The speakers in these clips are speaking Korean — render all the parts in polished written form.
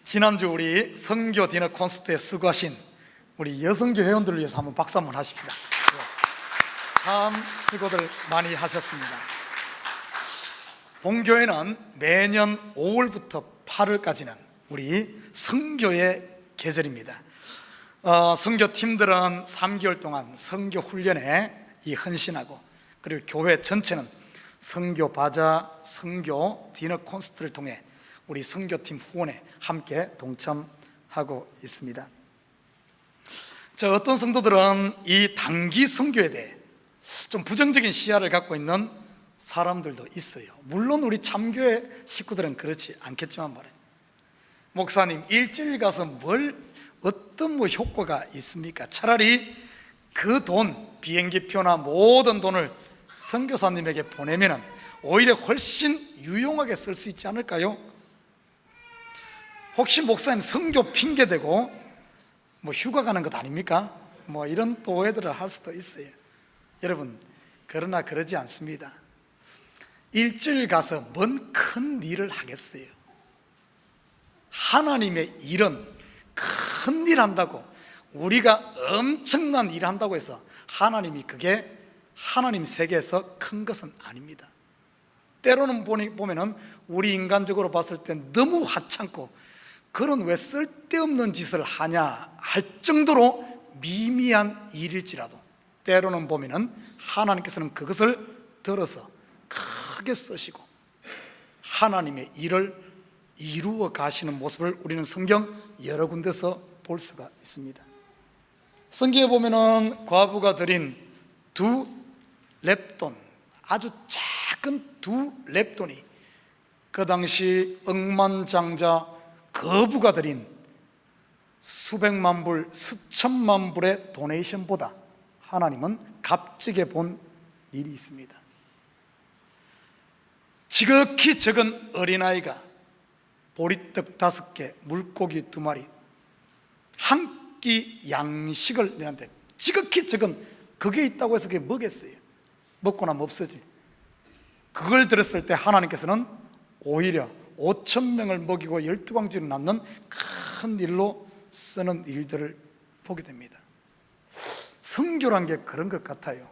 지난주 우리 선교 디너 콘서트에 수고하신 우리 여성교 회원들을 위해서 한번 박수 한번 하십시다. 참 수고들 많이 하셨습니다. 본교회는 매년 5월부터 8월까지는 우리 선교의 계절입니다. 선교팀들은 3개월 동안 선교 훈련에 헌신하고, 그리고 교회 전체는 선교 바자, 선교 디너 콘서트를 통해 우리 선교팀 후원에 함께 동참하고 있습니다. 어떤 성도들은 이 단기 선교에 대해 좀 부정적인 시야를 갖고 있는 사람들도 있어요. 물론 우리 참교회 식구들은 그렇지 않겠지만 말이에요. 목사님, 일주일 가서 어떤 효과가 있습니까? 차라리 그 돈, 비행기표나 모든 돈을 선교사님에게 보내면 오히려 훨씬 유용하게 쓸 수 있지 않을까요? 혹시 목사님 선교 핑계대고 휴가 가는 것 아닙니까? 이런 또 오해들을 할 수도 있어요. 여러분, 그러나 그러지 않습니다. 일주일 가서 뭔 큰 일을 하겠어요? 하나님의 일은 큰 일 한다고, 우리가 엄청난 일 한다고 해서 하나님이 그게 하나님 세계에서 큰 것은 아닙니다. 때로는 보면은 우리 인간적으로 봤을 때 너무 하찮고, 그런 왜 쓸데없는 짓을 하냐 할 정도로 미미한 일일지라도 때로는 보면은 하나님께서는 그것을 들어서 크게 쓰시고 하나님의 일을 이루어 가시는 모습을 우리는 성경 여러 군데서 볼 수가 있습니다. 성경에 보면은 과부가 드린 2렙돈, 아주 작은 2렙돈이 그 당시 억만장자 거부가 드린 수백만 불, 수천만 불의 도네이션보다 하나님은 값지게 본 일이 있습니다. 지극히 적은 어린아이가 보리떡 5개, 물고기 2마리, 한 끼 양식을 내한테 지극히 적은 그게 있다고 해서 그게 뭐겠어요? 먹고 나면 없어지. 그걸 들었을 때 하나님께서는 오히려 5,000명을 먹이고 12광지를 낳는 큰 일로 쓰는 일들을 보게 됩니다. 선교란 게 그런 것 같아요.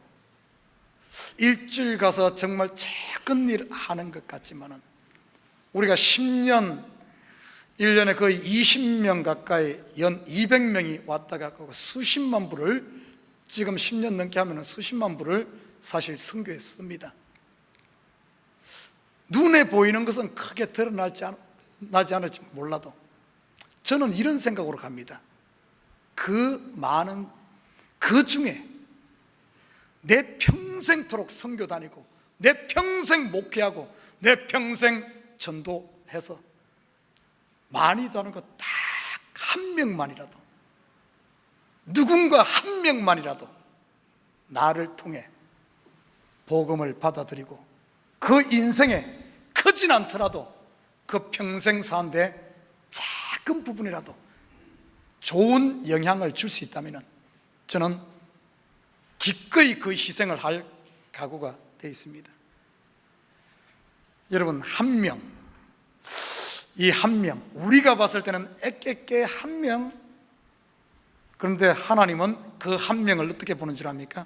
일주일 가서 정말 작은 일 하는 것 같지만은 우리가 10년, 1년에 거의 20명 가까이 연 200명이 왔다 가고 수십만 불을, 지금 10년 넘게 하면 수십만 불을 사실 선교에 씁니다. 눈에 보이는 것은 크게 드러나지 않을지 몰라도 저는 이런 생각으로 갑니다. 그 많은 그 중에 내 평생토록 선교 다니고 내 평생 목회하고 내 평생 전도해서 많이도 하는 것 딱 한 명만이라도, 누군가 한 명만이라도 나를 통해 복음을 받아들이고 그 인생에 크진 않더라도 그 평생 사는데 작은 부분이라도 좋은 영향을 줄 수 있다면 저는 기꺼이 그 희생을 할 각오가 되어 있습니다. 여러분, 한 명, 이 한 명, 우리가 봤을 때는 애꿎게 한 명, 그런데 하나님은 그 한 명을 어떻게 보는 줄 압니까?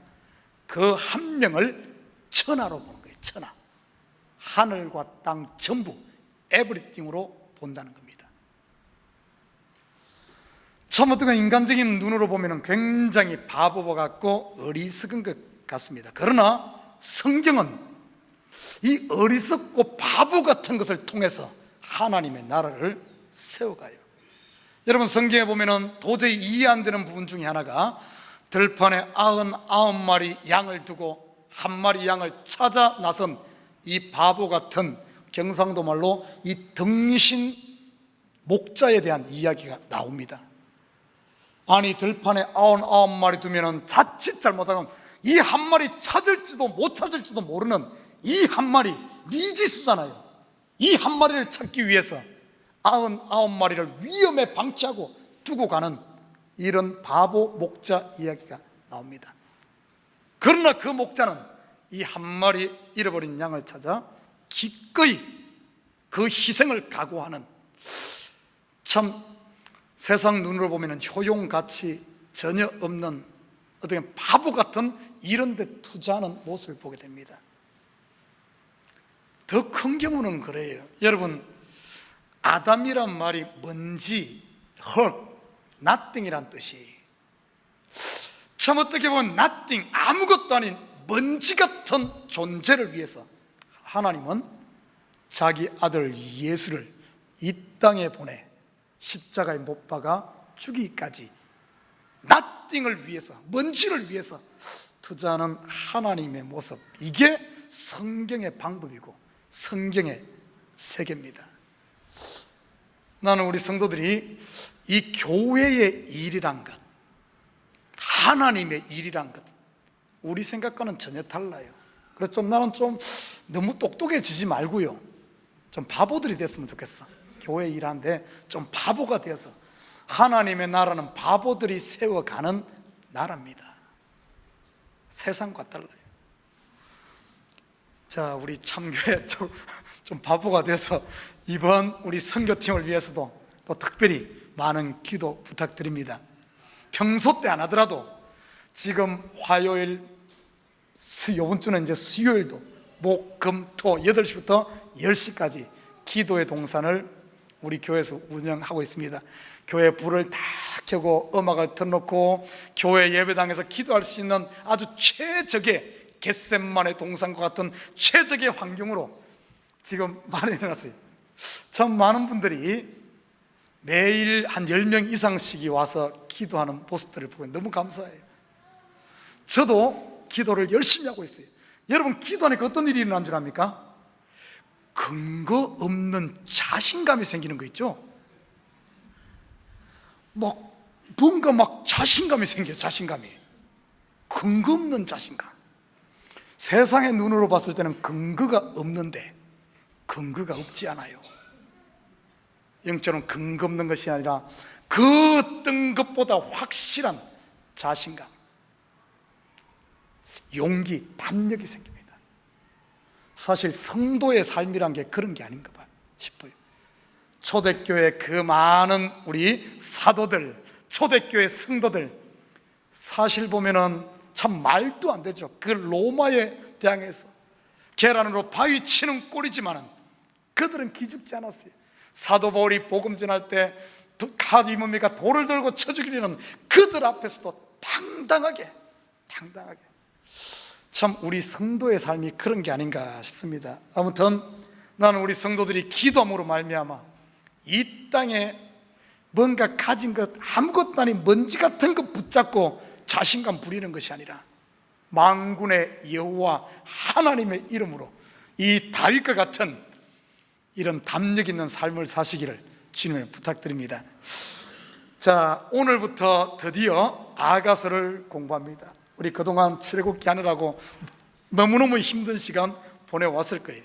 그 한 명을 천하로 보는 거예요. 천하, 하늘과 땅 전부 에브리띵으로 본다는 겁니다. 처음부터 인간적인 눈으로 보면 굉장히 바보 같고 어리석은 것 같습니다. 그러나 성경은 이 어리석고 바보 같은 것을 통해서 하나님의 나라를 세워가요. 여러분, 성경에 보면 도저히 이해 안 되는 부분 중에 하나가 들판에 99마리 양을 두고 한 마리 양을 찾아 나선 이 바보 같은, 경상도 말로 이 등신 목자에 대한 이야기가 나옵니다. 아니, 들판에 99마리 두면 자칫 잘못하면 이 한 마리 찾을지도 못 찾을지도 모르는 이 한 마리, 미지수잖아요. 이 한 마리를 찾기 위해서 99마리를 위험에 방치하고 두고 가는 이런 바보 목자 이야기가 나옵니다. 그러나 그 목자는 이 한 마리 잃어버린 양을 찾아 기꺼이 그 희생을 각오하는 참 세상 눈으로 보면 효용가치 전혀 없는 어떻게 바보 같은 이런 데 투자하는 모습을 보게 됩니다. 더 큰 경우는 그래요. 여러분, 아담이란 말이 먼지, 헐, nothing이란 뜻이, 참 어떻게 보면 nothing, 아무것도 아닌 먼지 같은 존재를 위해서 하나님은 자기 아들 예수를 이 땅에 보내 십자가에 못 박아 죽이기까지 nothing을 위해서, 먼지를 위해서 투자하는 하나님의 모습, 이게 성경의 방법이고 성경의 세계입니다. 나는 우리 성도들이 이 교회의 일이란 것, 하나님의 일이란 것, 우리 생각과는 전혀 달라요. 그래서 나는 너무 똑똑해지지 말고요, 좀 바보들이 됐으면 좋겠어. 교회 일하는데 좀 바보가 되어서, 하나님의 나라는 바보들이 세워가는 나라입니다. 세상과 달라요. 자, 우리 참교회 좀 바보가 돼서 이번 우리 선교팀을 위해서도 또 특별히 많은 기도 부탁드립니다. 평소 때 안 하더라도 지금 화요일, 이번 주는 이제 수요일도 목, 금, 토 8시부터 10시까지 기도의 동산을 우리 교회에서 운영하고 있습니다. 교회 불을 다 켜고 음악을 틀어놓고 교회 예배당에서 기도할 수 있는 아주 최적의 겟셋만의 동산과 같은 최적의 환경으로 지금 마련해놨어요. 참 많은 분들이 매일 한 10명 이상씩이 와서 기도하는 모습들을 보고 너무 감사해요. 저도 기도를 열심히 하고 있어요. 여러분, 기도하니까 어떤 일이 일어난 줄 압니까? 근거 없는 자신감이 생기는 거 있죠? 뭔가 자신감이 생겨요. 자신감이, 근거 없는 자신감. 세상의 눈으로 봤을 때는 근거가 없는데 근거가 없지 않아요. 영적으로는 근거 없는 것이 아니라 그 어떤 것보다 확실한 자신감, 용기, 담력이 생깁니다. 사실 성도의 삶이란 게 그런 게 아닌가 봐 싶어요. 초대교회 그 많은 우리 사도들, 초대교회 성도들, 사실 보면은 참 말도 안 되죠. 그 로마에 대항해서 계란으로 바위 치는 꼴이지만은 그들은 기죽지 않았어요. 사도 바울이 복음 전할 때 칼이 뭡니까? 돌을 들고 쳐 죽이려는 그들 앞에서도 당당하게 참 우리 성도의 삶이 그런 게 아닌가 싶습니다. 아무튼 나는 우리 성도들이 기도함으로 말미암아 이 땅에 뭔가 가진 것, 아무것도 아닌 먼지 같은 것 붙잡고 자신감 부리는 것이 아니라 만군의 여호와 하나님의 이름으로 이 다윗과 같은 이런 담력 있는 삶을 사시기를 주님을 부탁드립니다. 자, 오늘부터 드디어 아가서를 공부합니다. 우리 그동안 출애굽기 하느라고 너무너무 힘든 시간 보내왔을 거예요.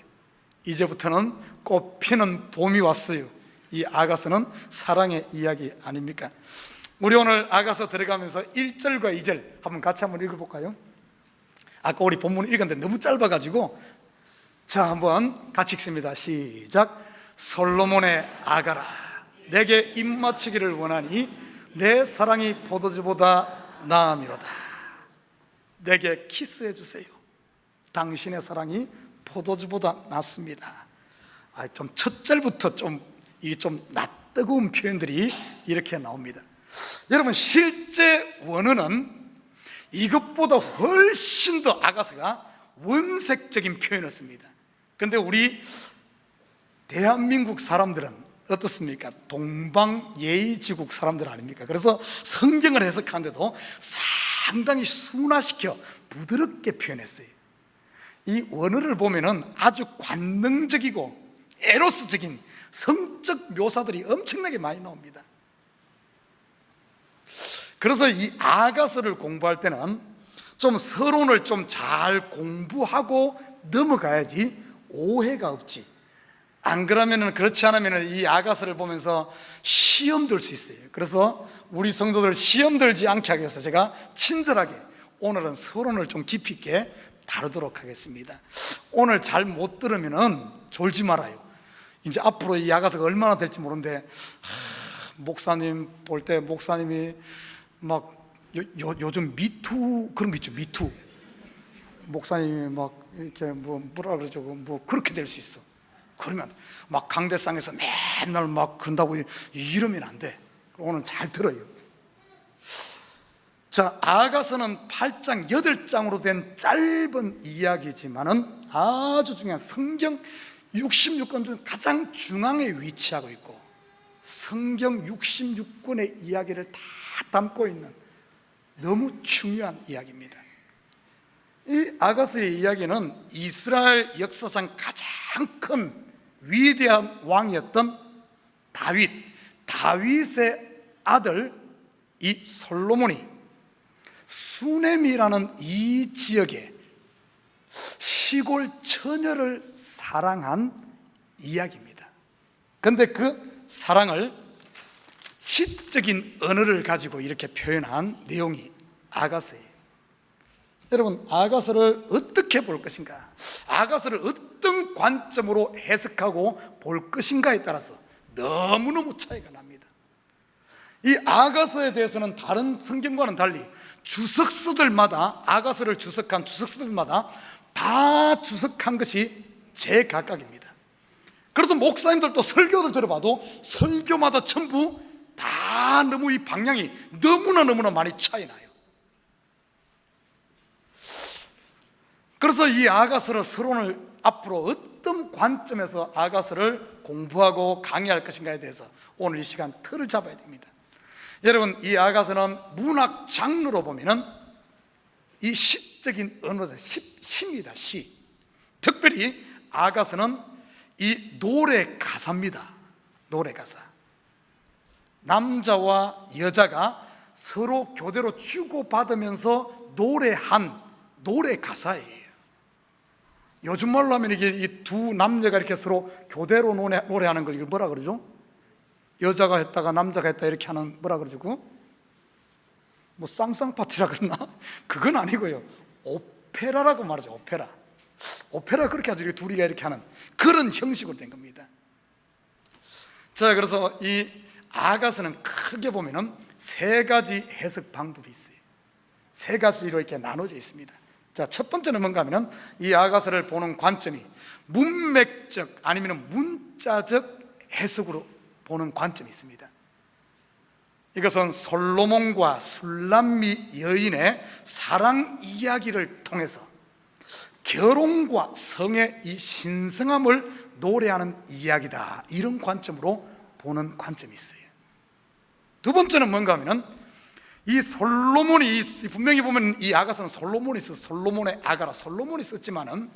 이제부터는 꽃피는 봄이 왔어요. 이 아가서는 사랑의 이야기 아닙니까? 우리 오늘 아가서 들어가면서 1절과 2절 한번 같이 한번 읽어볼까요? 아까 우리 본문 읽었는데 너무 짧아가지고, 자, 한번 같이 읽습니다. 시작. 솔로몬의 아가라, 내게 입맞추기를 원하니 내 사랑이 포도주보다 나음이로다. 내게 키스해 주세요. 당신의 사랑이 포도주보다 낫습니다. 좀 첫 절부터 좀 낯뜨거운 표현들이 이렇게 나옵니다. 여러분, 실제 원어는 이것보다 훨씬 더 아가서가 원색적인 표현을 씁니다. 그런데 우리 대한민국 사람들은 어떻습니까? 동방예의지국 사람들 아닙니까? 그래서 성경을 해석하는데도 상당히 순화시켜 부드럽게 표현했어요. 이 원어를 보면은 아주 관능적이고 에로스적인 성적 묘사들이 엄청나게 많이 나옵니다. 그래서 이 아가서를 공부할 때는 좀 서론을 좀 잘 공부하고 넘어가야지 오해가 없지. 안 그러면은, 그렇지 않으면 이 아가서를 보면서 시험 들 수 있어요. 그래서 우리 성도들 시험 들지 않게 하기 위해서 제가 친절하게 오늘은 서론을 좀 깊이 있게 다루도록 하겠습니다. 오늘 잘 못 들으면은 졸지 말아요. 이제 앞으로 이 아가서가 얼마나 될지 모르는데 목사님 볼 때 목사님이 막 요즘 미투 그런 거 있죠. 미투 목사님이 막 이렇게 뭐라 그러죠. 뭐 그렇게 될 수 있어. 그러면 막 강대상에서 맨날 막 그런다고 이러면 안 돼. 오늘 잘 들어요. 자, 아가서는 8장 8장으로 된 짧은 이야기지만은 아주 중요한 성경 66권 중 가장 중앙에 위치하고 있고 성경 66권의 이야기를 다 담고 있는 너무 중요한 이야기입니다. 이 아가서의 이야기는 이스라엘 역사상 가장 큰 위대한 왕이었던 다윗의 아들 이 솔로몬이 수넴이라는 이 지역에 시골 처녀를 사랑한 이야기입니다. 그런데 그 사랑을 시적인 언어를 가지고 이렇게 표현한 내용이 아가서예요. 여러분, 아가서를 어떻게 볼 것인가, 아가서를 어떤 관점으로 해석하고 볼 것인가에 따라서 너무너무 차이가 납니다. 이 아가서에 대해서는 다른 성경과는 달리 주석서들마다, 아가서를 주석한 주석서들마다 다 주석한 것이 제각각입니다. 그래서 목사님들도 설교를 들어봐도 설교마다 전부 다 너무 이 방향이 너무나 많이 차이 나요. 그래서 이 아가서를 서론을 앞으로 어떤 관점에서 아가서를 공부하고 강의할 것인가에 대해서 오늘 이 시간 틀을 잡아야 됩니다. 여러분, 이 아가서는 문학 장르로 보면은 이 시적인 언어죠. 시입니다. 시. 특별히 아가서는 이 노래 가사입니다. 노래 가사. 남자와 여자가 서로 교대로 주고받으면서 노래한 노래 가사예요. 요즘 말로 하면 이게 이 두 남녀가 이렇게 서로 교대로 노래하는 걸 이걸 뭐라 그러죠? 여자가 했다가 남자가 했다 이렇게 하는 뭐라 그러죠? 뭐 쌍쌍파티라 그러나? 그건 아니고요. 오페라라고 말하죠. 오페라 그렇게 하죠. 둘이가 이렇게 하는 그런 형식으로 된 겁니다. 자, 그래서 이 아가서는 크게 보면은 세 가지 해석 방법이 있어요. 세 가지로 이렇게 나눠져 있습니다. 자, 첫 번째는 뭔가 하면은 이 아가서를 보는 관점이 문맥적 아니면 문자적 해석으로 보는 관점이 있습니다. 이것은 솔로몬과 술람미 여인의 사랑 이야기를 통해서 결혼과 성의 이 신성함을 노래하는 이야기다, 이런 관점으로 보는 관점이 있어요. 두 번째는 뭔가 하면은 이 솔로몬이 분명히 보면 이 아가서는 솔로몬이 있어, 솔로몬의 아가라 솔로몬이 썼지만은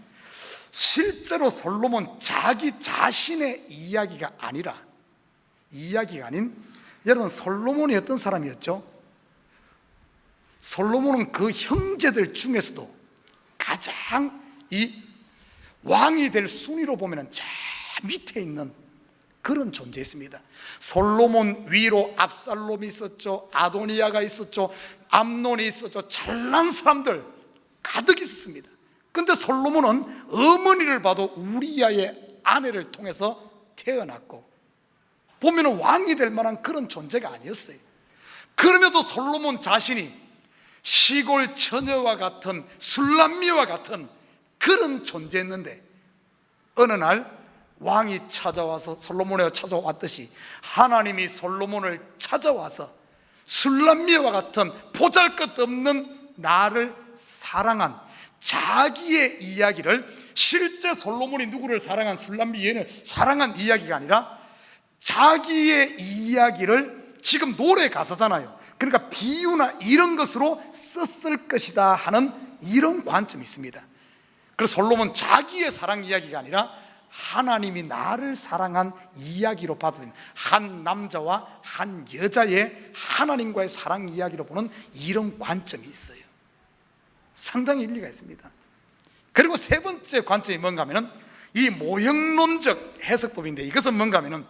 실제로 솔로몬 자기 자신의 이야기가 아닌 여러분, 솔로몬이 어떤 사람이었죠? 솔로몬은 그 형제들 중에서도 가장 이 왕이 될 순위로 보면 저 밑에 있는 그런 존재였습니다. 솔로몬 위로 압살롬이 있었죠, 아도니아가 있었죠, 암논이 있었죠. 잘난 사람들 가득 있었습니다. 그런데 솔로몬은 어머니를 봐도 우리야의 아내를 통해서 태어났고 보면 왕이 될 만한 그런 존재가 아니었어요. 그럼에도 솔로몬 자신이 시골 처녀와 같은 술람미와 같은 그런 존재였는데 어느 날 왕이 찾아와서 솔로몬에 찾아왔듯이 하나님이 솔로몬을 찾아와서 술람미와 같은 보잘것없는 나를 사랑한 자기의 이야기를, 실제 솔로몬이 누구를 사랑한, 술람미 여인을 사랑한 이야기가 아니라 자기의 이야기를, 지금 노래 가사잖아요. 그러니까 비유나 이런 것으로 썼을 것이다 하는 이런 관점이 있습니다. 그래서 솔로몬 자기의 사랑 이야기가 아니라 하나님이 나를 사랑한 이야기로 받아들인, 한 남자와 한 여자의 하나님과의 사랑 이야기로 보는 이런 관점이 있어요. 상당히 일리가 있습니다. 그리고 세 번째 관점이 뭔가 하면은 이 모형론적 해석법인데, 이것은 뭔가 하면은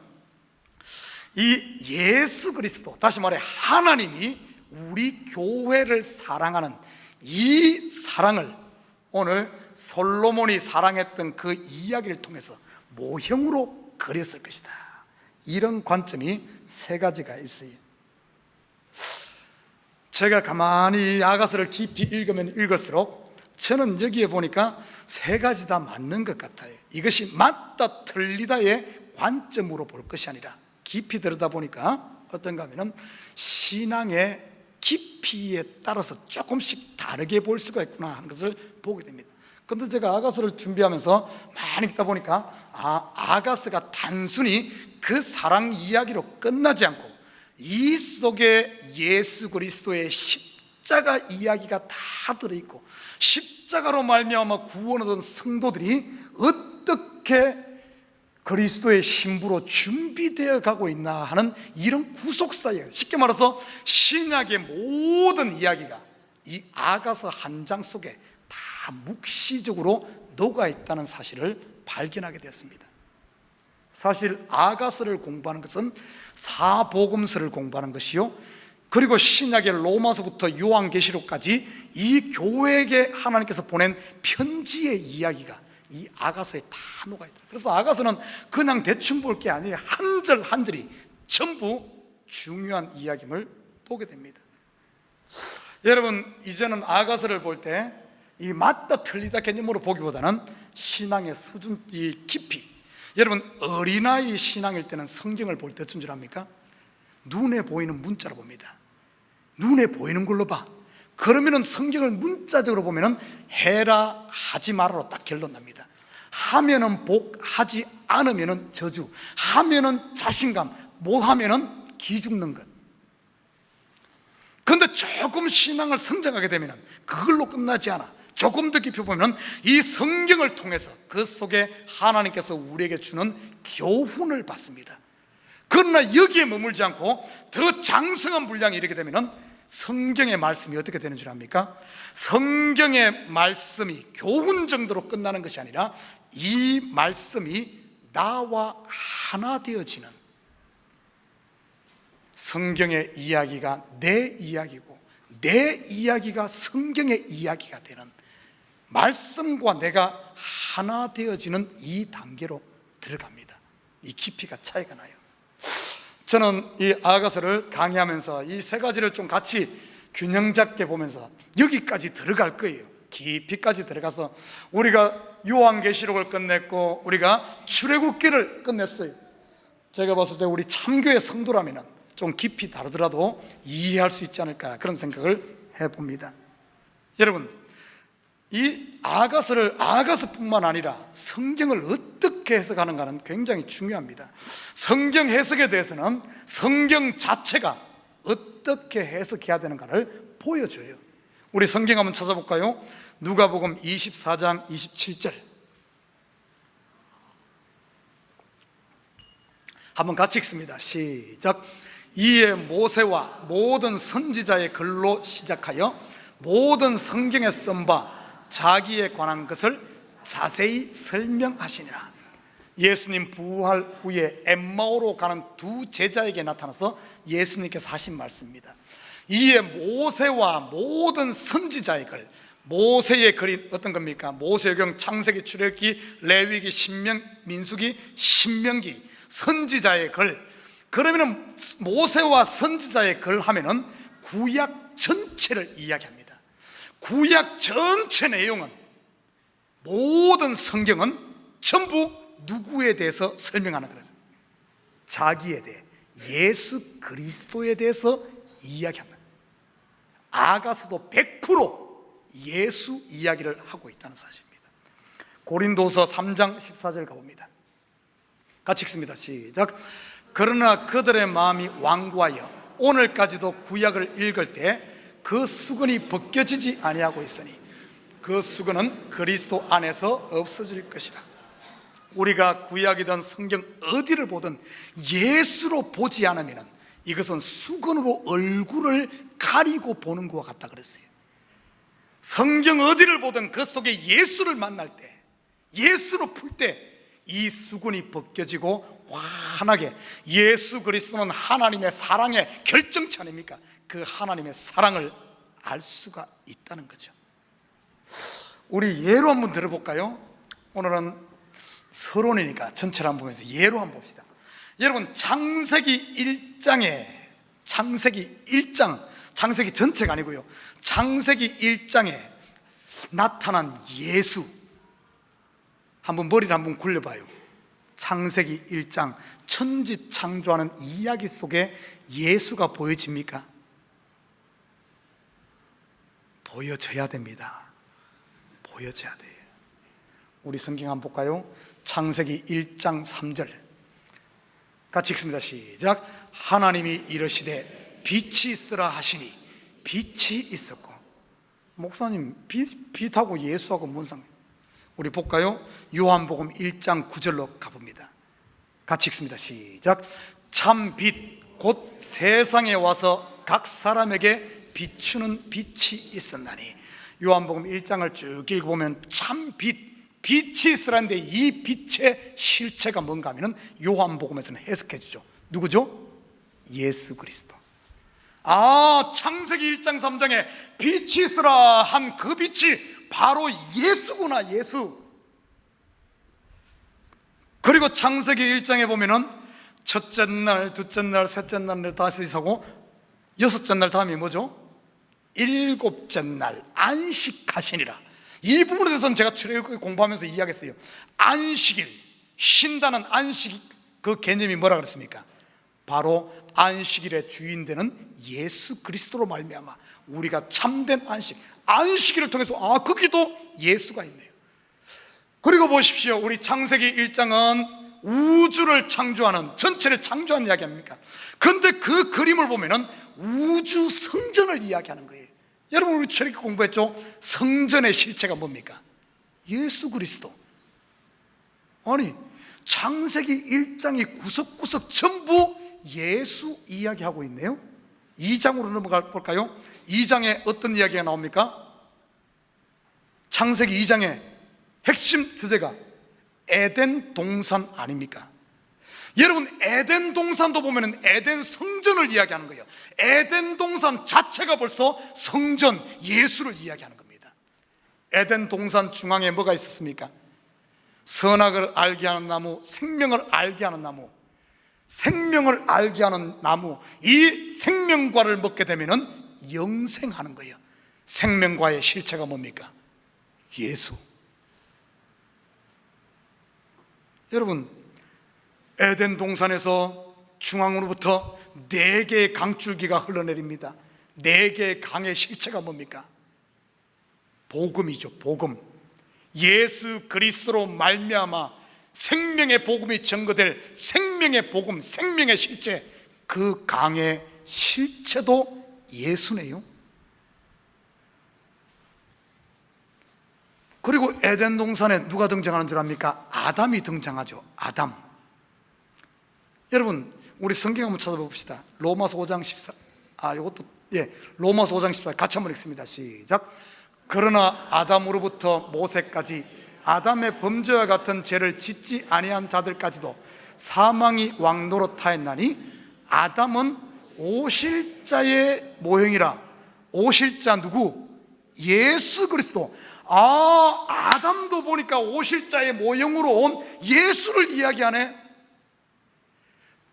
이 예수 그리스도, 다시 말해 하나님이 우리 교회를 사랑하는 이 사랑을 오늘 솔로몬이 사랑했던 그 이야기를 통해서 모형으로 그렸을 것이다, 이런 관점이 세 가지가 있어요. 제가 가만히 아가서를 깊이 읽으면 읽을수록 저는 여기에 보니까 세 가지 다 맞는 것 같아요. 이것이 맞다 틀리다의 관점으로 볼 것이 아니라 깊이 들여다보니까 어떤가 하면은 신앙의 깊이에 따라서 조금씩 다르게 볼 수가 있구나 하는 것을 보게 됩니다. 그런데 제가 아가서를 준비하면서 많이 읽다 보니까 아가서가 단순히 그 사랑 이야기로 끝나지 않고 이 속에 예수 그리스도의 십자가 이야기가 다 들어있고 십자가로 말미암아 구원 얻은 성도들이 어떻게 그리스도의 신부로 준비되어 가고 있나 하는 이런 구속사예요. 쉽게 말해서 신약의 모든 이야기가 이 아가서 한 장 속에 다 묵시적으로 녹아있다는 사실을 발견하게 되었습니다. 사실 아가서를 공부하는 것은 사복음서를 공부하는 것이요, 그리고 신약의 로마서부터 요한계시록까지 이 교회에게 하나님께서 보낸 편지의 이야기가 이 아가서에 다 녹아있다. 그래서 아가서는 그냥 대충 볼 게 아니에요. 한 절 한 절이 전부 중요한 이야기임을 보게 됩니다. 여러분, 이제는 아가서를 볼 때 이 맞다 틀리다 개념으로 보기보다는 신앙의 수준, 이 깊이, 여러분 어린아이 신앙일 때는 성경을 볼 때 어떤 줄 압니까? 눈에 보이는 문자로 봅니다. 눈에 보이는 걸로 봐. 그러면은 성경을 문자적으로 보면은 해라 하지 말아로 딱 결론 납니다. 하면은 복, 하지 않으면은 저주, 하면은 자신감, 못 하면은 기죽는 것. 그런데 조금 신앙을 성장하게 되면은 그걸로 끝나지 않아. 조금 더 깊이 보면 이 성경을 통해서 그 속에 하나님께서 우리에게 주는 교훈을 받습니다. 그러나 여기에 머물지 않고 더 장성한 분량이 이르게 되면 성경의 말씀이 어떻게 되는 줄 압니까? 성경의 말씀이 교훈 정도로 끝나는 것이 아니라 이 말씀이 나와 하나 되어지는, 성경의 이야기가 내 이야기고 내 이야기가 성경의 이야기가 되는, 말씀과 내가 하나 되어지는 이 단계로 들어갑니다. 이 깊이가 차이가 나요. 저는 이 아가서를 강의하면서 이 세 가지를 좀 같이 균형 잡게 보면서 여기까지 들어갈 거예요. 깊이까지 들어가서 우리가 요한계시록을 끝냈고 우리가 출애굽기를 끝냈어요. 제가 봤을 때 우리 참교의 성도라면 좀 깊이 다르더라도 이해할 수 있지 않을까, 그런 생각을 해봅니다. 여러분, 이 아가서를 아가서뿐만 아니라 성경을 어떻게 해석하는가는 굉장히 중요합니다. 성경 해석에 대해서는 성경 자체가 어떻게 해석해야 되는가를 보여줘요. 우리 성경 한번 찾아볼까요? 누가복음 24장 27절 한번 같이 읽습니다. 시작. 이에 모세와 모든 선지자의 글로 시작하여 모든 성경에 쓴 바 자기에 관한 것을 자세히 설명하시니라. 예수님 부활 후에 엠마오로 가는 두 제자에게 나타나서 예수님께서 하신 말씀입니다. 이에 모세와 모든 선지자의 글, 모세의 글이 어떤 겁니까? 모세오경, 창세기, 출애굽기, 레위기, 신명, 민수기, 신명기, 선지자의 글. 그러면은 모세와 선지자의 글 하면은 구약 전체를 이야기합니다. 구약 전체 내용은, 모든 성경은 전부 누구에 대해서 설명하는 거예요? 자기에 대해, 예수 그리스도에 대해서 이야기한다. 아가서도 100% 예수 이야기를 하고 있다는 사실입니다. 고린도서 3장 14절 가봅니다. 같이 읽습니다. 시작. 그러나 그들의 마음이 완고하여 오늘까지도 구약을 읽을 때 그 수건이 벗겨지지 아니하고 있으니 그 수건은 그리스도 안에서 없어질 것이라. 우리가 구약이든 성경 어디를 보든 예수로 보지 않으면 이것은 수건으로 얼굴을 가리고 보는 것과 같다 그랬어요. 성경 어디를 보든 그 속에 예수를 만날 때, 예수로 풀 때 이 수건이 벗겨지고 환하게, 예수 그리스도는 하나님의 사랑의 결정체 아닙니까? 그 하나님의 사랑을 알 수가 있다는 거죠. 우리 예로 한번 들어볼까요? 오늘은 서론이니까 전체를 한번 보면서 예로 한번 봅시다. 여러분 창세기 1장에 창세기 전체가 아니고요, 창세기 1장에 나타난 예수, 한번 머리를 한번 굴려봐요. 창세기 1장 천지 창조하는 이야기 속에 예수가 보여집니까? 보여져야 됩니다. 보여져야 돼요. 우리 성경 한번 볼까요? 창세기 1장 3절 같이 읽습니다. 시작. 하나님이 이르시되 빛이 있으라 하시니 빛이 있었고. 목사님, 빛하고 예수하고 뭔 상관? 우리 볼까요? 요한복음 1장 9절로 가봅니다. 같이 읽습니다. 시작. 참 빛 곧 세상에 와서 각 사람에게 비추는 빛이 있었나니. 요한복음 1장을 쭉 읽어보면 참 빛이 있으라는데 이 빛의 실체가 뭔가 하면 요한복음에서는 해석해 주죠. 누구죠? 예수 그리스도. 창세기 1장 3장에 빛이 있으라 한 그 빛이 바로 예수구나, 예수. 그리고 창세기 1장에 보면은 첫째 날, 둘째 날, 셋째 날을 다시 하고 여섯째 날 다음이 뭐죠? 일곱째 날 안식하시니라. 이 부분에 대해서는 제가 출애굽기 공부하면서 이야기했어요. 안식일, 쉰다는 안식, 그 개념이 뭐라 그랬습니까? 바로 안식일의 주인 되는 예수 그리스도로 말미암아 우리가 참된 안식일을 통해서 거기도 예수가 있네요. 그리고 보십시오. 우리 창세기 1장은 우주를 창조하는, 전체를 창조하는 이야기 아닙니까? 그런데 그 그림을 보면은 우주 성전을 이야기하는 거예요. 여러분, 우리 출애굽기 공부했죠? 성전의 실체가 뭡니까? 예수 그리스도. 아니, 창세기 1장이 구석구석 전부 예수 이야기하고 있네요. 2장으로 넘어가 볼까요? 2장에 어떤 이야기가 나옵니까? 창세기 2장의 핵심 주제가 에덴 동산 아닙니까? 여러분, 에덴 동산도 보면 에덴 성전을 이야기하는 거예요. 에덴 동산 자체가 벌써 성전, 예수를 이야기하는 겁니다. 에덴 동산 중앙에 뭐가 있었습니까? 선악을 알게 하는 나무, 생명을 알게 하는 나무. 생명을 알게 하는 나무, 이 생명과를 먹게 되면 영생하는 거예요. 생명과의 실체가 뭡니까? 예수. 여러분, 에덴 동산에서 중앙으로부터 4개의 강줄기가 흘러내립니다. 4개의 강의 실체가 뭡니까? 복음이죠. 복음. 예수 그리스도로 말미암아 생명의 복음이 증거될 생명의 복음, 생명의 실체, 그 강의 실체도 예수네요. 그리고 에덴 동산에 누가 등장하는 줄 압니까? 아담이 등장하죠. 아담. 여러분, 우리 성경 한번 찾아봅시다. 로마서 5장 14. 로마서 5장 14 같이 한번 읽습니다. 시작. 그러나 아담으로부터 모세까지 아담의 범죄와 같은 죄를 짓지 아니한 자들까지도 사망이 왕노릇하였나니 아담은 오실자의 모형이라. 오실자 누구? 예수 그리스도. 아담도 보니까 오실자의 모형으로 온 예수를 이야기하네.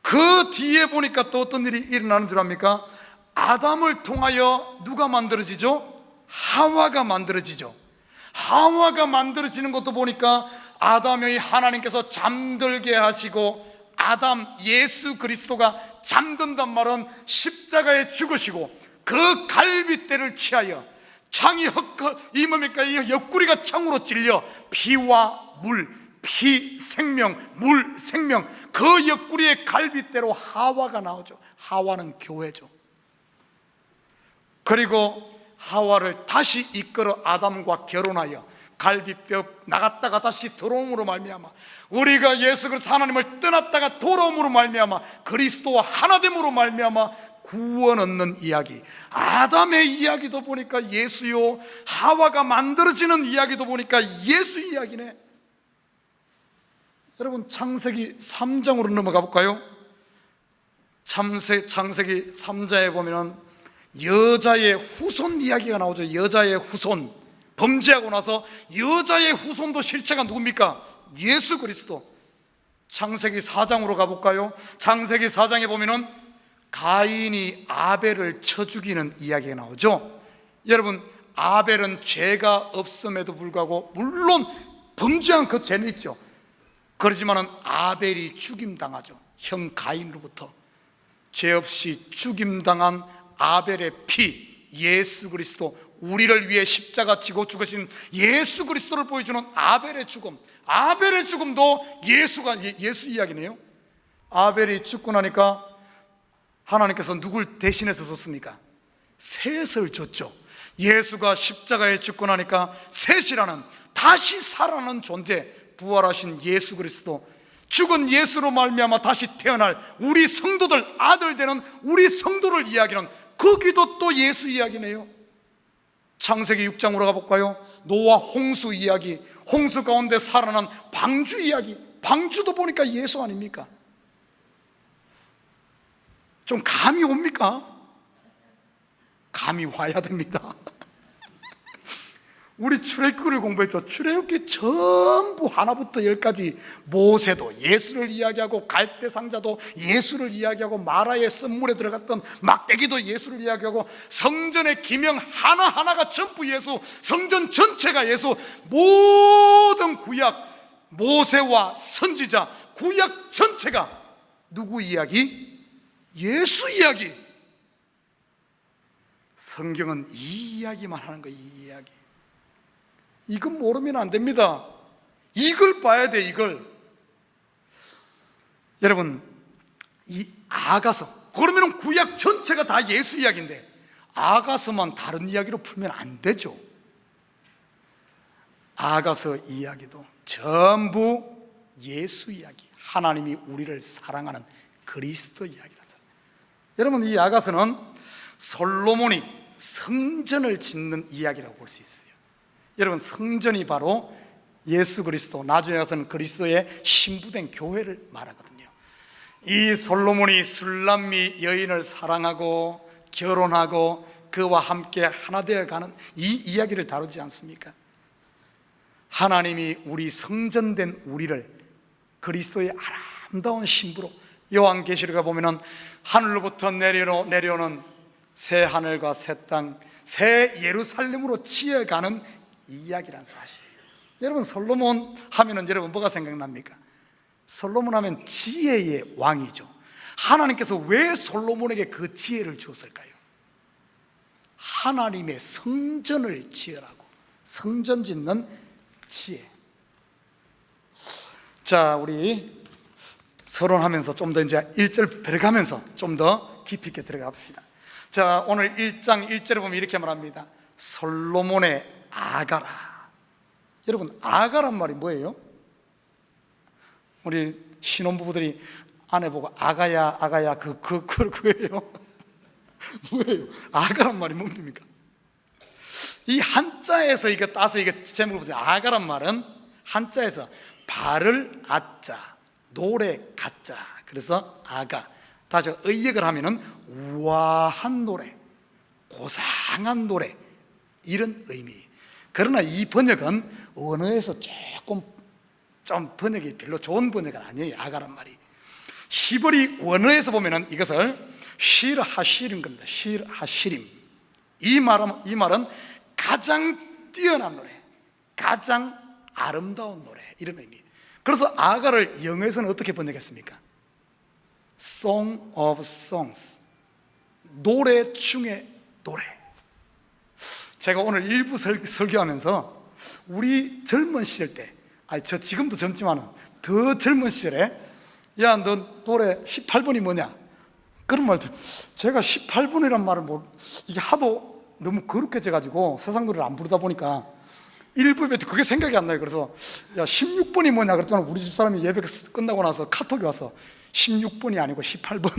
그 뒤에 보니까 또 어떤 일이 일어나는 줄 압니까? 아담을 통하여 누가 만들어지죠? 하와가 만들어지죠. 하와가 만들어지는 것도 보니까 아담의 하나님께서 잠들게 하시고 아담 예수 그리스도가 잠든단 말은 십자가에 죽으시고 그 갈빗대를 취하여 창이 이 뭡니까? 이 옆구리가 창으로 찔려 피와 물, 피 생명, 물 생명, 그 옆구리의 갈빗대로 하와가 나오죠. 하와는 교회죠. 그리고 하와를 다시 이끌어 아담과 결혼하여 갈빗뼈 나갔다가 다시 들어옴으로 말미암아 우리가 예수 그리스도 하나님을 떠났다가 돌아옴으로 말미암아 그리스도와 하나됨으로 말미암아 구원 얻는 이야기. 아담의 이야기도 보니까 예수요, 하와가 만들어지는 이야기도 보니까 예수 이야기네. 여러분, 창세기 3장으로 넘어가 볼까요? 창세기 3장에 보면은 여자의 후손 이야기가 나오죠. 여자의 후손. 범죄하고 나서 여자의 후손도 실체가 누굽니까? 예수 그리스도. 창세기 4장으로 가볼까요? 창세기 4장에 보면은 가인이 아벨을 쳐 죽이는 이야기가 나오죠. 여러분, 아벨은 죄가 없음에도 불구하고 물론 범죄한 그 죄는 있죠. 그렇지만은 아벨이 죽임당하죠. 형 가인으로부터. 죄 없이 죽임당한 아벨의 피, 예수 그리스도, 우리를 위해 십자가 지고 죽으신 예수 그리스도를 보여주는 아벨의 죽음. 아벨의 죽음도 예수 이야기네요. 아벨이 죽고 나니까 하나님께서 누굴 대신해서 줬습니까? 셋을 줬죠. 예수가 십자가에 죽고 나니까 셋이라는 다시 살아나는 존재, 부활하신 예수 그리스도, 죽은 예수로 말미암아 다시 태어날 우리 성도들, 아들 되는 우리 성도를 이야기하는 거기도 또 예수 이야기네요. 창세기 6장으로 가볼까요? 노아 홍수 이야기, 홍수 가운데 살아난 방주 이야기. 방주도 보니까 예수 아닙니까? 좀 감이 옵니까? 감이 와야 됩니다. 우리 출애굽기를 공부했죠. 출애굽기 전부 하나부터 열까지 모세도 예수를 이야기하고 갈대상자도 예수를 이야기하고 마라의 쓴물에 들어갔던 막대기도 예수를 이야기하고 성전의 기명 하나하나가 전부 예수, 성전 전체가 예수. 모든 구약, 모세와 선지자, 구약 전체가 누구 이야기? 예수 이야기. 성경은 이 이야기만 하는 거예요. 이 이야기. 이건 모르면 안 됩니다. 이걸 봐야 돼. 이걸. 여러분, 이 아가서, 그러면 구약 전체가 다 예수 이야기인데 아가서만 다른 이야기로 풀면 안 되죠. 아가서 이야기도 전부 예수 이야기, 하나님이 우리를 사랑하는 그리스도 이야기라다. 여러분, 이 아가서는 솔로몬이 성전을 짓는 이야기라고 볼 수 있어요. 여러분, 성전이 바로 예수 그리스도, 나중에 가서는 그리스도의 신부된 교회를 말하거든요. 이 솔로몬이 술람미 여인을 사랑하고 결혼하고 그와 함께 하나 되어가는 이 이야기를 다루지 않습니까? 하나님이 우리 성전된 우리를 그리스도의 아름다운 신부로, 요한계시록에 보면은 하늘로부터 내려오는 새 하늘과 새 땅, 새 예루살렘으로 치어가는 이야기란 사실이에요. 여러분, 솔로몬 하면은 여러분 뭐가 생각납니까? 솔로몬 하면 지혜의 왕이죠. 하나님께서 왜 솔로몬에게 그 지혜를 주었을까요? 하나님의 성전을 지으라고, 성전 짓는 지혜. 자, 우리 서론하면서 좀 더 이제 1절 들어가면서 좀 더 깊이 있게 들어가 봅시다. 자, 오늘 1장 1절에 보면 이렇게 말합니다. 솔로몬의 아가라. 여러분, 아가란 말이 뭐예요? 우리 신혼부부들이 아내 보고 아가야 아가야 그거예요. 뭐예요? 아가란 말이 뭡니까? 이 한자에서 이거 따서 이거 제목을 보세요. 아가란 말은 한자에서 발을 아자, 노래 가자. 그래서 아가. 다시 의역을 하면은 우아한 노래, 고상한 노래, 이런 의미. 그러나 이 번역은 언어에서 조금 좀 번역이 별로 좋은 번역은 아니에요. 아가란 말이. 히브리 원어에서 보면은 이것을 실 하시림 겁니다. 실 하시림. 이 말은 가장 뛰어난 노래, 가장 아름다운 노래, 이런 의미. 그래서 아가를 영어에서는 어떻게 번역했습니까? Song of Songs, 노래 중에 노래. 제가 오늘 일부 설교하면서 우리 젊은 시절 때, 저 지금도 젊지만은 더 젊은 시절에, 야, 너 노래 18번이 뭐냐? 그런 말, 제가 18번이란 말을 이게 하도 너무 거룩해져가지고 세상 노래를 안 부르다 보니까 일부에 그게 생각이 안 나요. 그래서 야, 16번이 뭐냐 그랬더니 우리 집사람이 예배 끝나고 나서 카톡이 와서 16번이 아니고 18번.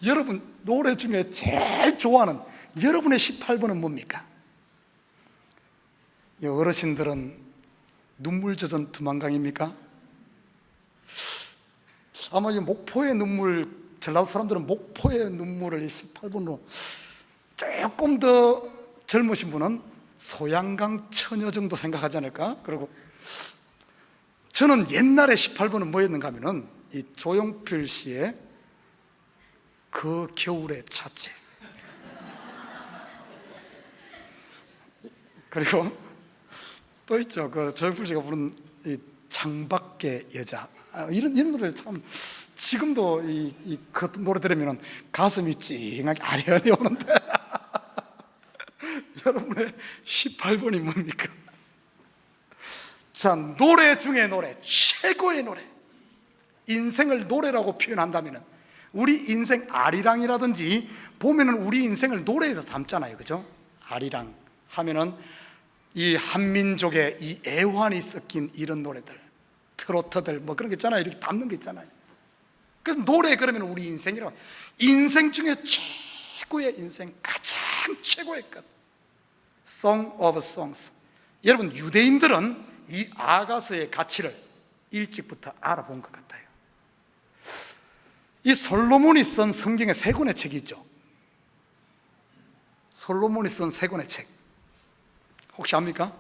여러분, 노래 중에 제일 좋아하는 여러분의 18번은 뭡니까? 어르신들은 눈물 젖은 두만강입니까? 아마 이 목포의 눈물, 전라도 사람들은 목포의 눈물을 18번으로, 조금 더 젊으신 분은 소양강 처녀 정도 생각하지 않을까? 그리고 저는 옛날에 18번은 뭐였는가 하면은 이 조용필 씨의 그 겨울의 차체, 그리고 또 있죠, 그 조용필 씨가 부른 이 창밖의 여자, 이런 노래를 참 지금도 그 노래 들으면 가슴이 찡하게 아련히 오는데 여러분의 18번이 뭡니까? 자, 노래 중에 노래, 최고의 노래, 인생을 노래라고 표현한다면 우리 인생 아리랑이라든지 보면은 우리 인생을 노래에다 담잖아요, 그죠? 아리랑 하면은 이 한민족의 이 애환이 섞인 이런 노래들, 트로트들 뭐 그런 게 있잖아요. 이렇게 담는 게 있잖아요. 그래서 노래 그러면 우리 인생이라고, 인생 중에 최고의 인생, 가장 최고의 것, Song of Songs. 여러분, 유대인들은 이 아가서의 가치를 일찍부터 알아본 것 같아요. 이 솔로몬이 쓴 성경의 세 권의 책이 있죠. 솔로몬이 쓴 세 권의 책 혹시 압니까?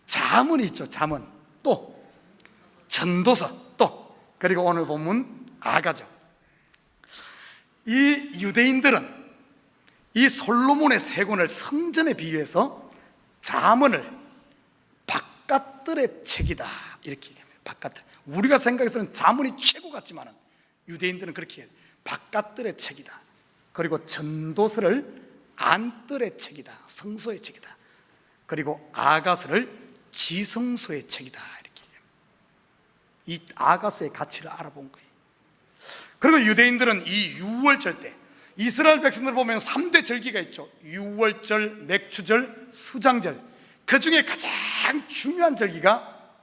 잠언이 있죠. 잠언, 또 전도서, 또 그리고 오늘 본문 아가죠. 이 유대인들은 이 솔로몬의 세 권을 성전에 비유해서 잠언을 바깥들의 책이다 이렇게 얘기합니다. 바깥들, 우리가 생각해서는 잠언이 최고 같지만은 유대인들은 그렇게 해요. 바깥들의 책이다. 그리고 전도서를 안뜰의 책이다, 성소의 책이다. 그리고 아가서를 지성소의 책이다 이렇게 얘기합니다. 이 아가서의 가치를 알아본 거예요. 그리고 유대인들은 이 유월절 때 이스라엘 백성들 보면 3대 절기가 있죠. 유월절, 맥추절, 수장절. 그 중에 가장 중요한 절기가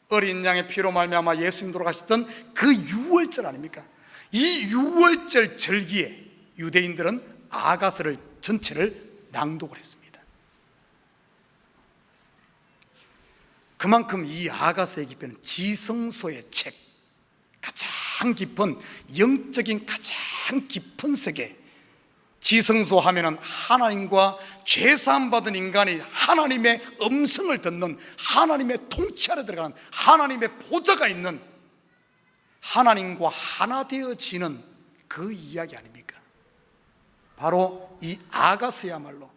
어린 양의 피로 말미암아 예수님 돌아가셨던 그 유월절 아닙니까? 이 유월절 절기에 유대인들은 아가서를 전체를 낭독을 했습니다. 그만큼 이 아가서의 깊이는 지성소의 책, 가장 깊은 영적인 가장 깊은 세계. 지성소 하면은 하나님과 죄사함 받은 인간이 하나님의 음성을 듣는, 하나님의 통치 아래 들어가는, 하나님의 보좌가 있는, 하나님과 하나 되어지는 그 이야기 아닙니까? 바로 이 아가서야말로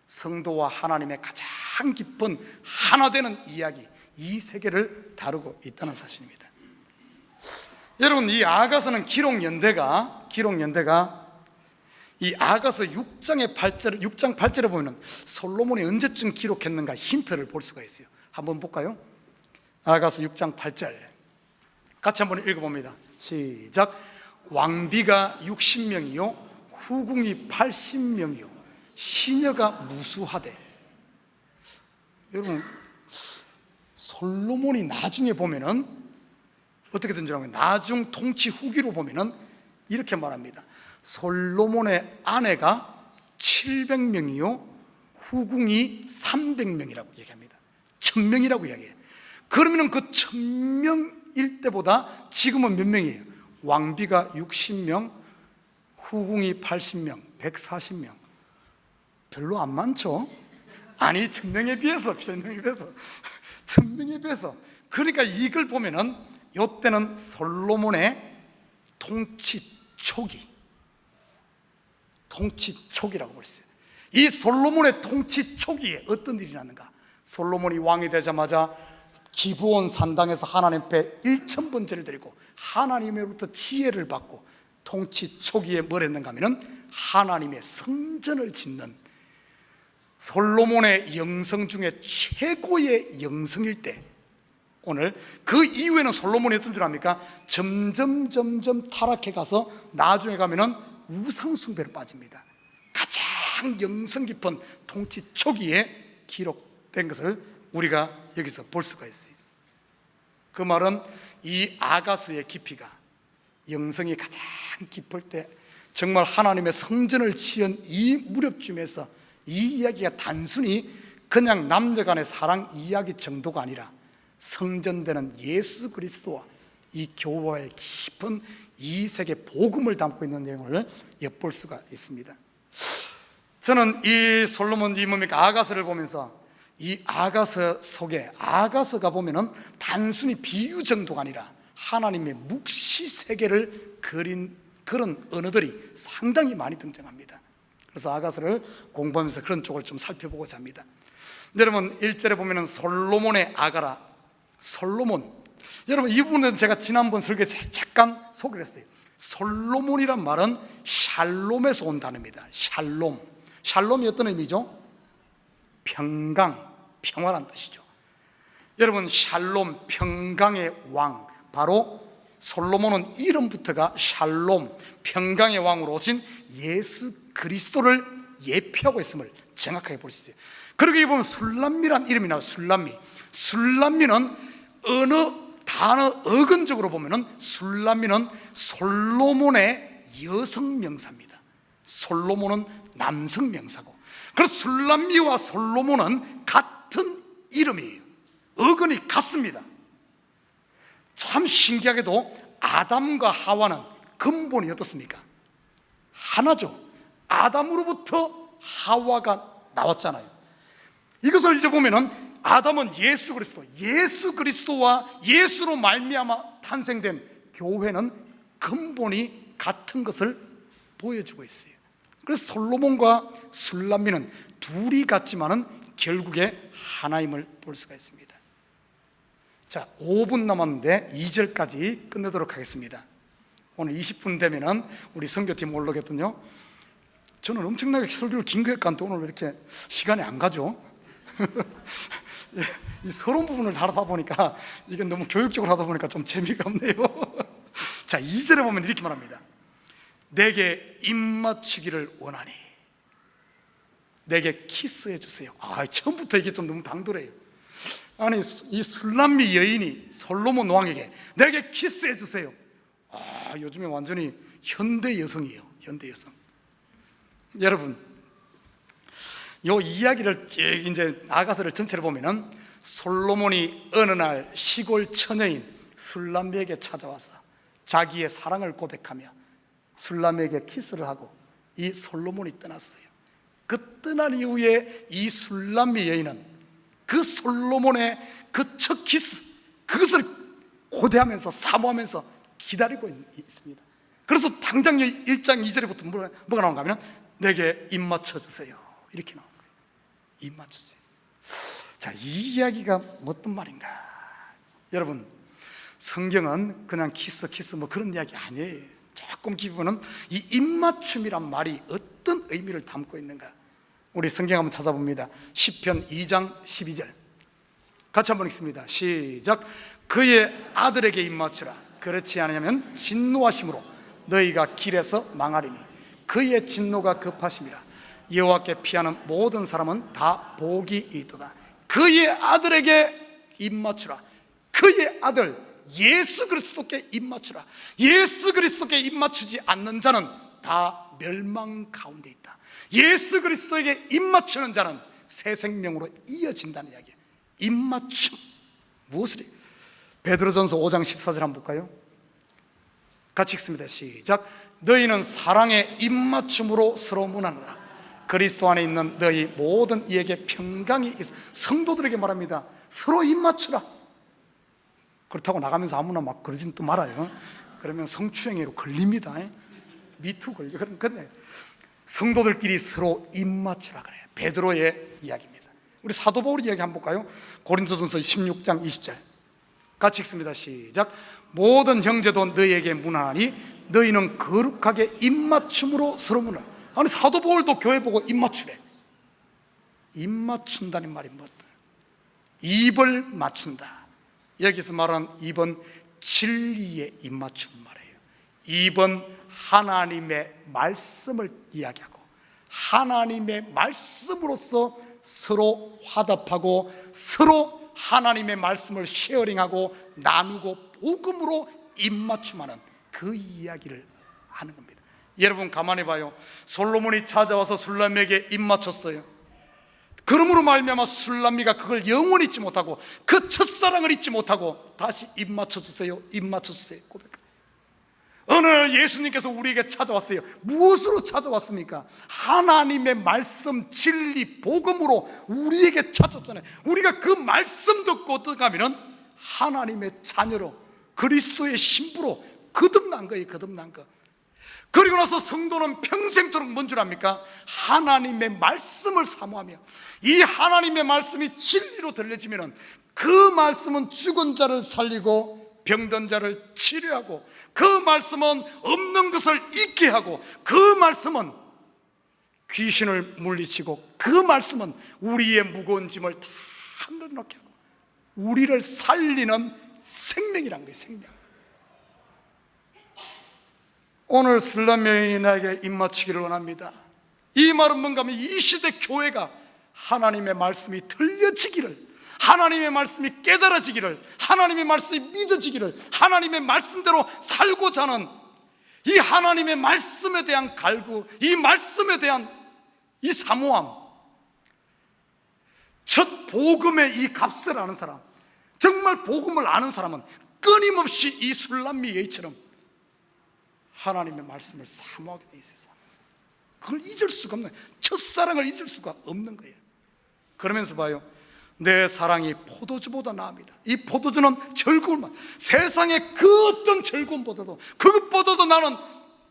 성도와 하나님의 가장 깊은 하나 되는 이야기, 이 세계를 다루고 있다는 사실입니다. 여러분, 이 아가서는 기록 연대가 이 아가서 6장 8절에 보면 솔로몬이 언제쯤 기록했는가 힌트를 볼 수가 있어요. 한번 볼까요? 아가서 6장 8절 같이 한번 읽어봅니다. 시작. 왕비가 60명이요 후궁이 80명이요 시녀가 무수하되. 여러분, 솔로몬이 나중에 보면은 어떻게 된 줄 알아요? 나중 통치 후기로 보면은 이렇게 말합니다. 솔로몬의 아내가 700명이요 후궁이 300명이라고 얘기합니다. 1000명이라고 이야기해요. 그러면 그 1000명일 때보다 지금은 몇 명이에요? 왕비가 60명, 후궁이 80명, 140명. 별로 안 많죠? 아니, 1000명에 비해서 1000명에 비해서. 그러니까 이걸 보면은 이때는 솔로몬의 통치 초기라고 볼 수 있어요. 이 솔로몬의 통치 초기에 어떤 일이 났는가? 솔로몬이 왕이 되자마자 기브온 산당에서 하나님 앞에 1000번제를 드리고 하나님으로부터 지혜를 받고 통치 초기에 뭘 했는가 하면은 하나님의 성전을 짓는, 솔로몬의 영성 중에 최고의 영성일 때, 오늘 그 이후에는 솔로몬이 어떤 줄 압니까? 점점 타락해 가서 나중에 가면은 우상숭배로 빠집니다. 가장 영성 깊은 통치 초기에 기록된 것을 우리가 여기서 볼 수가 있어요. 그 말은 이 아가스의 깊이가, 영성이 가장 깊을 때 정말 하나님의 성전을 지은 이 무렵쯤에서 이 이야기가 단순히 그냥 남녀간의 사랑 이야기 정도가 아니라 성전되는 예수 그리스도와 이 교화의 깊은 이 세계 복음을 담고 있는 내용을 엿볼 수가 있습니다. 저는 이 솔로몬 이 뭡니까 아가서를 보면서 이 아가서 속에, 아가서가 보면은 단순히 비유 정도가 아니라 하나님의 묵시 세계를 그린 그런 언어들이 상당히 많이 등장합니다. 그래서 아가서를 공부하면서 그런 쪽을 좀 살펴보고자 합니다. 여러분 1절에 보면은 솔로몬의 아가라, 솔로몬. 여러분 이 부분은 제가 지난번 설교에 잠깐 소개를 했어요. 솔로몬이란 말은 샬롬에서 온 단어입니다. 샬롬. 샬롬이 어떤 의미죠? 평강, 평화란 뜻이죠. 여러분 샬롬, 평강의 왕, 바로 솔로몬은 이름부터가 샬롬, 평강의 왕으로 오신 예수 그리스도를 예표하고 있음을 정확하게 볼 수 있어요. 그러고 보면 술람미란 이름이 나와요. 술람미. 술람미는 어느 단어 어근적으로 보면은 술람미는 솔로몬의 여성 명사입니다. 솔로몬은 남성 명사고, 그래서 술람미와 솔로몬은 같은 이름이에요. 어근이 같습니다. 참 신기하게도 아담과 하와는 근본이 어떻습니까? 하나죠. 아담으로부터 하와가 나왔잖아요. 이것을 이제 보면은 아담은 예수 그리스도, 예수 그리스도와 예수로 말미암아 탄생된 교회는 근본이 같은 것을 보여주고 있어요. 그래서 솔로몬과 술람미는 둘이 같지만은 결국에 하나임을 볼 수가 있습니다. 자, 5분 남았는데 2절까지 끝내도록 하겠습니다. 오늘 20분 되면은 우리 선교팀 올라오거든요. 저는 엄청나게 설교를 긴 거 했는데 오늘 왜 이렇게 시간이 안 가죠? 이 서론 부분을 하다 보니까 이게 너무 교육적으로 하다 보니까 좀 재미가 없네요. 자, 2절에 보면 이렇게 말합니다. 내게 입맞추기를 원하니 내게 키스해 주세요. 처음부터 이게 좀 너무 당돌해요. 아니, 이 술람미 여인이 솔로몬 왕에게 내게 키스해 주세요. 요즘에 완전히 현대 여성이에요. 현대 여성. 여러분, 이 이야기를 쭉 이제 아가서를 전체를 보면은 솔로몬이 어느 날 시골 처녀인 술람미에게 찾아와서 자기의 사랑을 고백하며 술람미에게 키스를 하고 이 솔로몬이 떠났어요. 그 떠난 이후에 이 술람미 여인은 그 솔로몬의 그 첫 키스, 그것을 고대하면서 사모하면서 기다리고 있습니다. 그래서 당장 1장 2절부터 뭐가 나온가 하면 내게 입 맞춰주세요, 이렇게 나온 거예요. 입 맞춰주세요. 자, 이 이야기가 어떤 말인가? 여러분, 성경은 그냥 키스 뭐 그런 이야기 아니에요. 조금 깊이 보면 이 입맞춤이란 말이 어떤 의미를 담고 있는가? 우리 성경 한번 찾아봅니다. 시편 2장 12절 같이 한번 읽습니다. 시작. 그의 아들에게 입맞추라. 그렇지 않으면 진노하심으로 너희가 길에서 망하리니 그의 진노가 급하심이라. 여호와께 피하는 모든 사람은 다 복이 있도다. 그의 아들에게 입맞추라. 그의 아들 예수 그리스도께 입맞추라. 예수 그리스도께 입맞추지 않는 자는 다 멸망 가운데 있다. 예수 그리스도에게 입맞추는 자는 새 생명으로 이어진다는 이야기예요. 입맞춤, 무엇을 해요? 베드로전서 5장 14절 한번 볼까요? 같이 읽습니다. 시작. 너희는 사랑의 입맞춤으로 서로 문하노라. 그리스도 안에 있는 너희 모든 이에게 평강이 있어. 성도들에게 말합니다. 서로 입맞추라. 그렇다고 나가면서 아무나 막 그러진 또 말아요. 그러면 성추행위로 걸립니다. 미투 걸려. 그런데 성도들끼리 서로 입맞추라 그래요. 베드로의 이야기입니다. 우리 사도 바울 이야기 한번 볼까요? 고린도전서 16장 20절 같이 읽습니다. 시작. 모든 형제도 너희에게 문하니 너희는 거룩하게 입맞춤으로 서로 문하. 아니, 사도 바울도 교회 보고 입맞추래. 입맞춘다는 말이 뭐다? 입을 맞춘다. 여기서 말하는 입은 진리의 입맞춤 말이에요. 입은 하나님의 말씀을 이야기하고 하나님의 말씀으로서 서로 화답하고 서로 하나님의 말씀을 쉐어링하고 나누고 복음으로 입맞춤하는 그 이야기를 하는 겁니다. 여러분 가만히 봐요. 솔로몬이 찾아와서 술람미에게 입맞췄어요. 그러므로 말미암아 술람미가 그걸 영원히 잊지 못하고 그 첫사랑을 잊지 못하고 다시 입맞춰주세요, 입맞춰주세요 고백해요. 어느 날 예수님께서 우리에게 찾아왔어요. 무엇으로 찾아왔습니까? 하나님의 말씀, 진리, 복음으로 우리에게 찾아왔잖아요. 우리가 그 말씀 듣고 어떡하면은 하나님의 자녀로, 그리스도의 신부로 거듭난 거예요. 거듭난 거. 그리고 나서 성도는 평생토록 뭔 줄 압니까? 하나님의 말씀을 사모하며, 이 하나님의 말씀이 진리로 들려지면은 그 말씀은 죽은 자를 살리고 병든 자를 치료하고, 그 말씀은 없는 것을 있게 하고, 그 말씀은 귀신을 물리치고, 그 말씀은 우리의 무거운 짐을 다 내려놓게 하고 우리를 살리는 생명이란 거예요. 생명. 오늘 슬람 여인이 나에게 입맞추기를 원합니다. 이 말은 뭔가 하면 이 시대 교회가 하나님의 말씀이 들려지기를, 하나님의 말씀이 깨달아지기를, 하나님의 말씀이 믿어지기를, 하나님의 말씀대로 살고자 하는 이 하나님의 말씀에 대한 갈구, 이 말씀에 대한 이 사모함, 첫 복음의 이 값을 아는 사람, 정말 복음을 아는 사람은 끊임없이 이 술람미 여인처럼 하나님의 말씀을 사모하게 돼 있어요. 그걸 잊을 수가 없는 거예요. 첫사랑을 잊을 수가 없는 거예요. 그러면서 봐요, 내 사랑이 포도주보다 나습니다. 이 포도주는 즐거움만, 세상의 그 어떤 즐거움보다도, 그것보다도 나는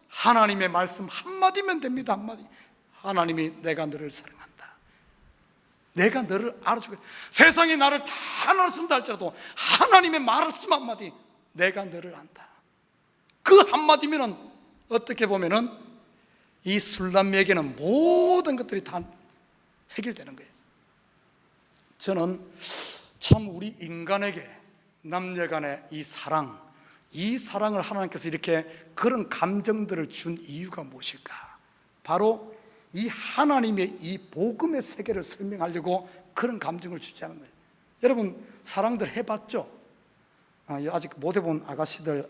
하나님의 말씀 한마디면 됩니다. 한마디. 하나님이 내가 너를 사랑한다, 내가 너를 알아주겠다. 세상이 나를 다 알아준다 할지라도 하나님의 말씀 한마디, 내가 너를 안다. 그 한마디면은 어떻게 보면은 이 술람미에게는 모든 것들이 다 해결되는 거예요. 저는 참 우리 인간에게 남녀간의 이 사랑을 하나님께서 이렇게 그런 감정들을 준 이유가 무엇일까? 바로 이 하나님의 이 복음의 세계를 설명하려고 그런 감정을 주지 않은 거예요. 여러분 사랑들 해봤죠? 아직 못 해본 아가씨들,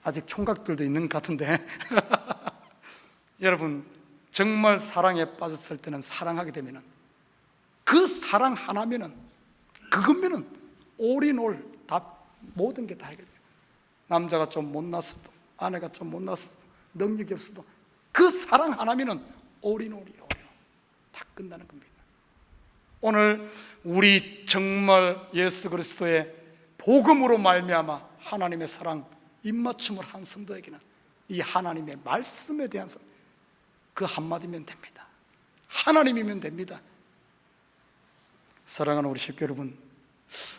아직 총각들도 있는 것 같은데 여러분 정말 사랑에 빠졌을 때는, 사랑하게 되면은 그 사랑 하나면은, 그것면은 올인올 다, 모든 게 다 해결돼요. 남자가 좀 못났어도, 아내가 좀 못났어도, 능력이 없어도 그 사랑 하나면은 올인올이에요. 다 끝나는 겁니다. 오늘 우리 정말 예수 그리스도의 복음으로 말미암아 하나님의 사랑 입맞춤을 한 성도에게는 이 하나님의 말씀에 대한 그 한마디면 됩니다. 하나님이면 됩니다. 사랑하는 우리 식구 여러분,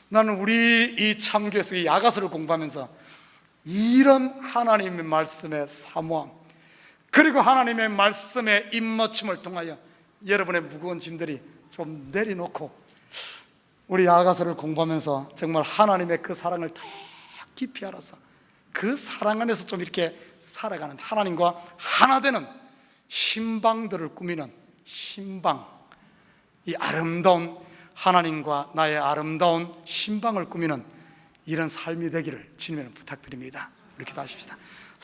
나는 우리 이 참교에서 이 야가서를 공부하면서 이런 하나님의 말씀의 사모함, 그리고 하나님의 말씀의 입맞춤을 통하여 여러분의 무거운 짐들이 좀 내려놓고 우리 야가서를 공부하면서 정말 하나님의 그 사랑을 더 깊이 알아서 그 사랑 안에서 좀 이렇게 살아가는, 하나님과 하나 되는 신방들을 꾸미는 신방, 이 아름다운 하나님과 나의 아름다운 신방을 꾸미는 이런 삶이 되기를 주님을 부탁드립니다. 우리 기도하십시다.